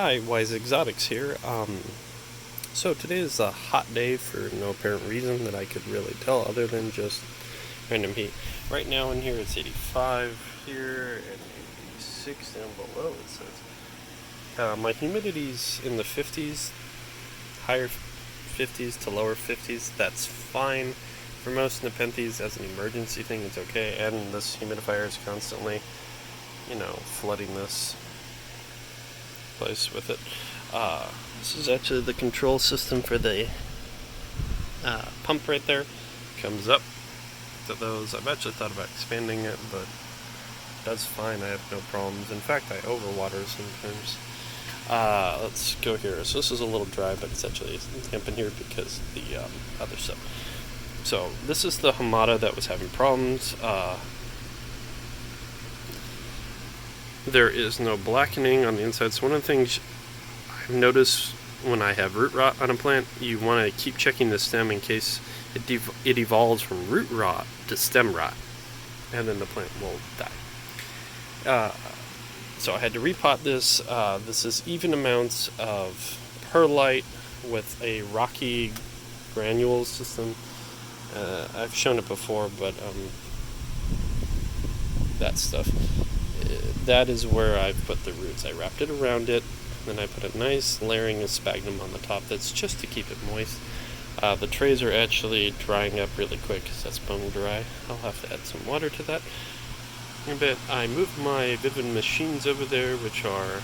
Hi, Wise Exotics here. So today is a hot day for no apparent reason that I could really tell other than just random heat. Right now in here it's 85 here and 86 down below it says. My humidity's in the 50s, higher 50s to lower 50s. That's fine. For most nepenthes, as an emergency thing, it's okay. And this humidifier is constantly, flooding this place with it. This is actually the control system for the pump right there. Comes up to those. I've actually thought about expanding it, but that's fine. I have no problems. In fact, I overwater sometimes. Let's go here. So this is a little dry, but it's actually damp in here because of the other stuff. So this is the Hamada that was having problems. There is no blackening on the inside. So one of the things I've noticed when I have root rot on a plant, you want to keep checking the stem in case it evolves from root rot to stem rot, and then the plant will die. So I had to repot this. This is even amounts of perlite with a rocky granule system. I've shown it before, but that stuff. That is where I put the roots. I wrapped it around it, then I put a nice layering of sphagnum on the top. That's just to keep it moist. The trays are actually drying up really quick because that's bone dry. I'll have to add some water to that. But I moved my Vivid machines over there, which are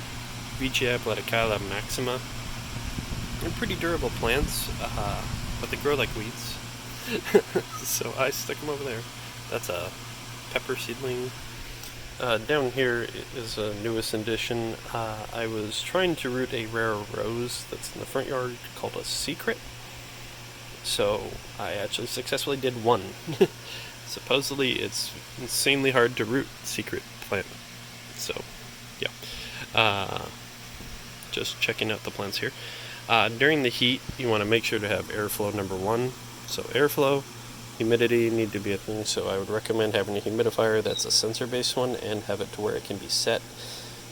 Vicia platycala maxima. They're pretty durable plants, but they grow like weeds. So I stuck them over there. That's a pepper seedling. Down here is a newest addition. I was trying to root a rare rose that's in the front yard called a secret. So I actually successfully did one. Supposedly it's insanely hard to root secret plant. So, yeah. Just checking out the plants here. During the heat, you want to make sure to have airflow number one. So airflow, humidity need to be a thing, so I would recommend having a humidifier that's a sensor-based one and have it to where it can be set.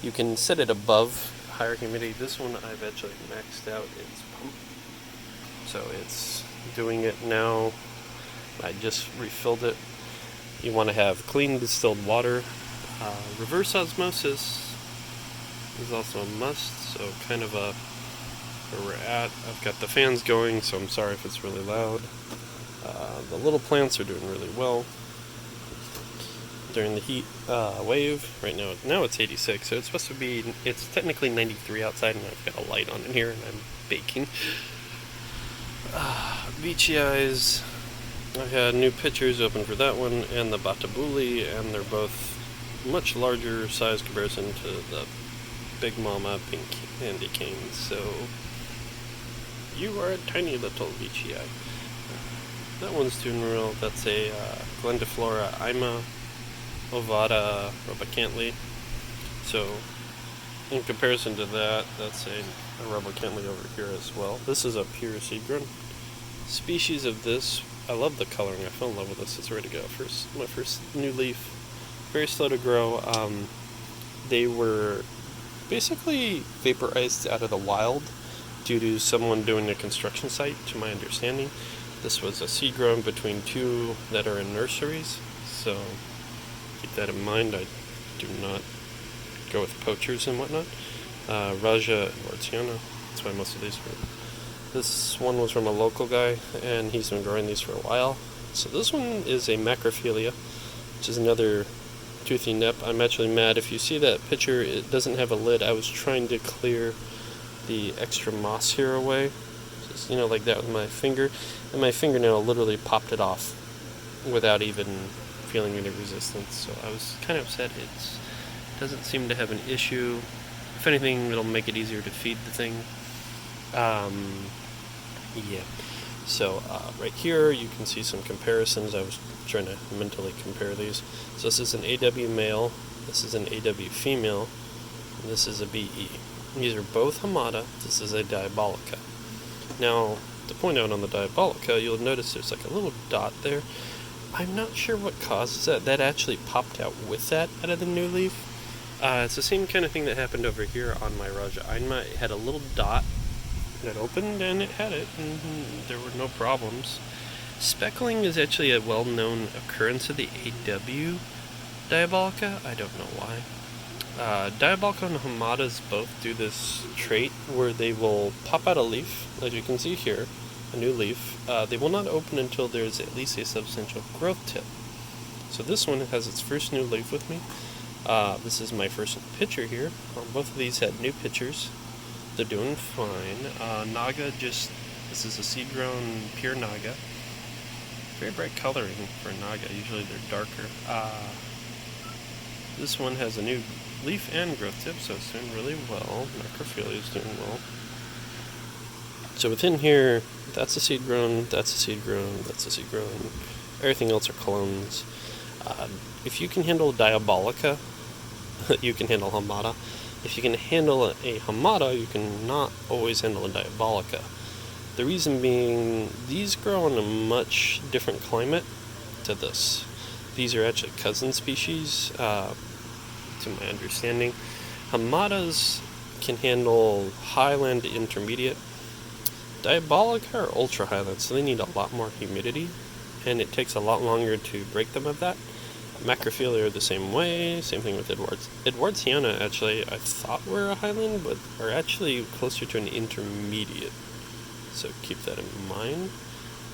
You can set it above higher humidity. This one I've actually maxed out its pump, so it's doing it now. I just refilled it. You want to have clean distilled water. Reverse osmosis is also a must, so kind of where we're at. I've got the fans going, so I'm sorry if it's really loud. The little plants are doing really well during the heat wave. Right now it's 86, so it's supposed to be, it's technically 93 outside, and I've got a light on in here, and I'm baking. Vici's, I had new pictures open for that one, and the Batabuli, and they're both much larger size comparison to the Big Mama pink candy canes, so you are a tiny little Vici. That one's doing real. That's a Glendiflora Ima ovata robocantli. So, in comparison to that, that's a robocantli over here as well. This is a pure seed-grown species of this. I love the coloring. I fell in love with this. It's ready to go. My first new leaf. Very slow to grow. They were basically vaporized out of the wild due to someone doing a construction site, to my understanding. This was a seed grown between two that are in nurseries, so keep that in mind. I do not go with poachers and whatnot. Raja Ortiana, that's why most of these were. This one was from a local guy, and he's been growing these for a while. So this one is a macrophilia, which is another toothy nep. I'm actually mad. If you see that picture, it doesn't have a lid. I was trying to clear the extra moss here away, just, like that with my finger, and my fingernail literally popped it off without even feeling any resistance. So I was kind of upset. It doesn't seem to have an issue. If anything, it'll make it easier to feed the thing. Yeah. So right here you can see some comparisons. I was trying to mentally compare these. So this is an AW male, this is an AW female, and this is a BE. These are both Hamada. This is a Diabolica. Now, to point out on the Diabolica, you'll notice there's like a little dot there. I'm not sure what causes that. That actually popped out with that out of the new leaf. It's the same kind of thing that happened over here on my Raja Einma. It had a little dot that opened and it had it, and there were no problems. Speckling is actually a well-known occurrence of the AW Diabolica. I don't know why. Diabolica and Hamadas both do this trait where they will pop out a leaf, as you can see here, a new leaf. They will not open until there's at least a substantial growth tip. So this one has its first new leaf with me. This is my first picture here. Both of these had new pictures. They're doing fine. Naga this is a seed-grown pure Naga. Very bright coloring for Naga. Usually they're darker. This one has a new leaf and growth tip, so it's doing really well. Necrophilia is doing well. So within here, that's a seed grown, that's a seed grown, that's a seed grown. Everything else are clones. If you can handle Diabolica, you can handle Hamada. If you can handle a Hamada, you can not always handle a Diabolica. The reason being, these grow in a much different climate to this. These are actually cousin species, to my understanding. Hamadas can handle highland to intermediate. Diabolica are ultra highland, so they need a lot more humidity, and it takes a lot longer to break them of that. Macrophilia are the same way, same thing with Edwards. Edwardsiana, actually, I thought were a highland, but are actually closer to an intermediate. So keep that in mind.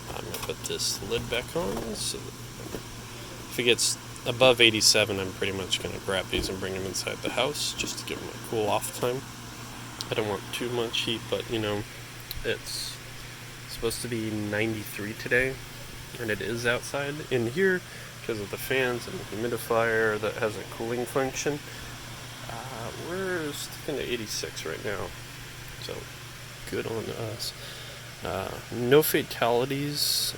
I'm going to put this lid back on, so if it gets above 87, I'm pretty much going to grab these and bring them inside the house, just to give them a cool off time. I don't want too much heat, but it's supposed to be 93 today, and it is outside. In here, because of the fans and the humidifier that has a cooling function, we're sticking to 86 right now, so good on us. No fatalities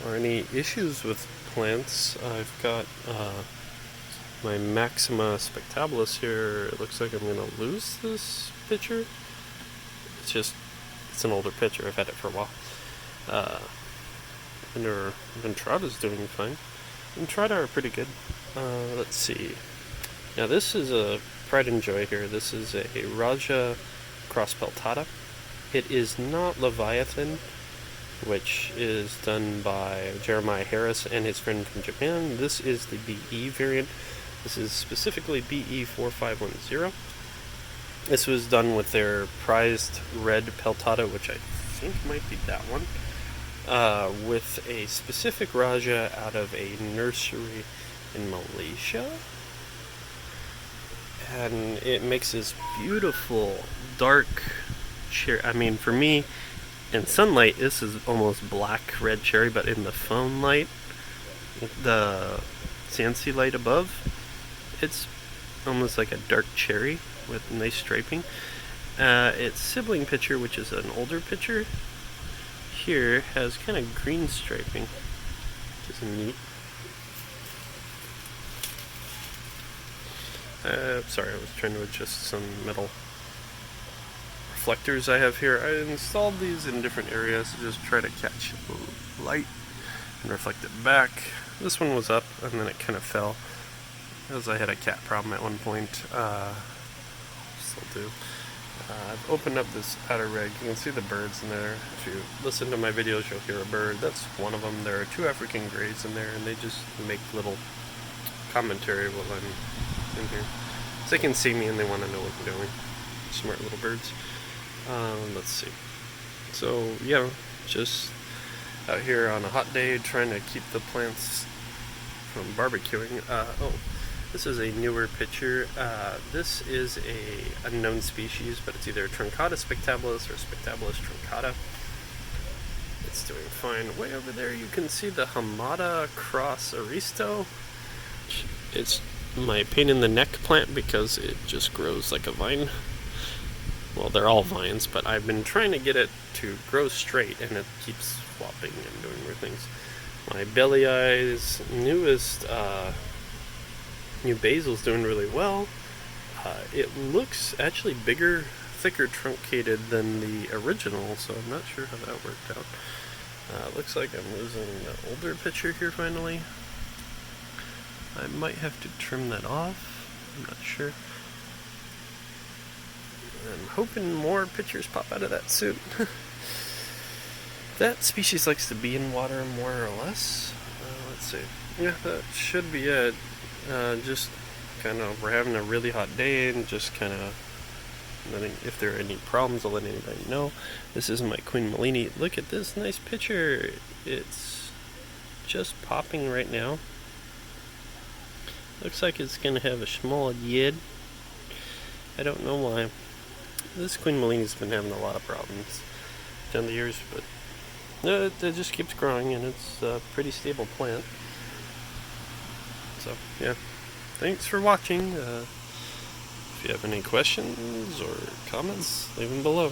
or any issues with plants. I've got my Maxima Spectabilis here. It looks like I'm going to lose this picture. It's an older picture. I've had it for a while. And our Ventrada's doing fine. Ventrada are pretty good. Let's see. Now this is a pride and joy here. This is a Raja Cross Peltata. It is not Leviathan, which is done by Jeremiah Harris and his friend from Japan. This is the BE variant. This is specifically BE4510. This was done with their prized red Peltata, which I think might be that one, with a specific Raja out of a nursery in Malaysia. And it makes this beautiful dark cherry. I mean, for me, in sunlight, this is almost black red cherry, but in the phone light, the Sansi light above, it's almost like a dark cherry with nice striping. Its sibling picture, which is an older picture, here has kind of green striping, which is neat. Sorry, I was trying to adjust some metal reflectors I have here. I installed these in different areas to just try to catch light and reflect it back. This one was up and then it kind of fell, as I had a cat problem at one point. Still do. I've opened up this outer rig. You can see the birds in there. If you listen to my videos, you'll hear a bird. That's one of them. There are two African greys in there, and they just make little commentary while I'm in here. So they can see me and they want to know what I'm doing. Smart little birds. Let's see. So, yeah, just out here on a hot day trying to keep the plants from barbecuing. This is a newer picture. This is a unknown species, but it's either Truncata spectabilis or Spectabilis truncata. It's doing fine. Way over there you can see the Hamada cross Aristo. It's my pain in the neck plant because it just grows like a vine. Well, they're all vines, but I've been trying to get it to grow straight, and it keeps flopping and doing weird things. My Belly Eyes newest new basil's doing really well. It looks actually bigger, thicker, truncated than the original, so I'm not sure how that worked out. Looks like I'm losing the older picture here finally. I might have to trim that off. I'm not sure. I'm hoping more pictures pop out of that soon. That species likes to be in water more or less. Let's see. Yeah, that should be it. Just kind of, we're having a really hot day and just kind of letting, if there are any problems, I'll let anybody know. This is my Queen Malini. Look at this nice picture. It's just popping right now. Looks like it's going to have a small yid. I don't know why. This Queen Malini's been having a lot of problems down the years, but it just keeps growing, and it's a pretty stable plant. So, yeah. Thanks for watching. If you have any questions or comments, leave them below.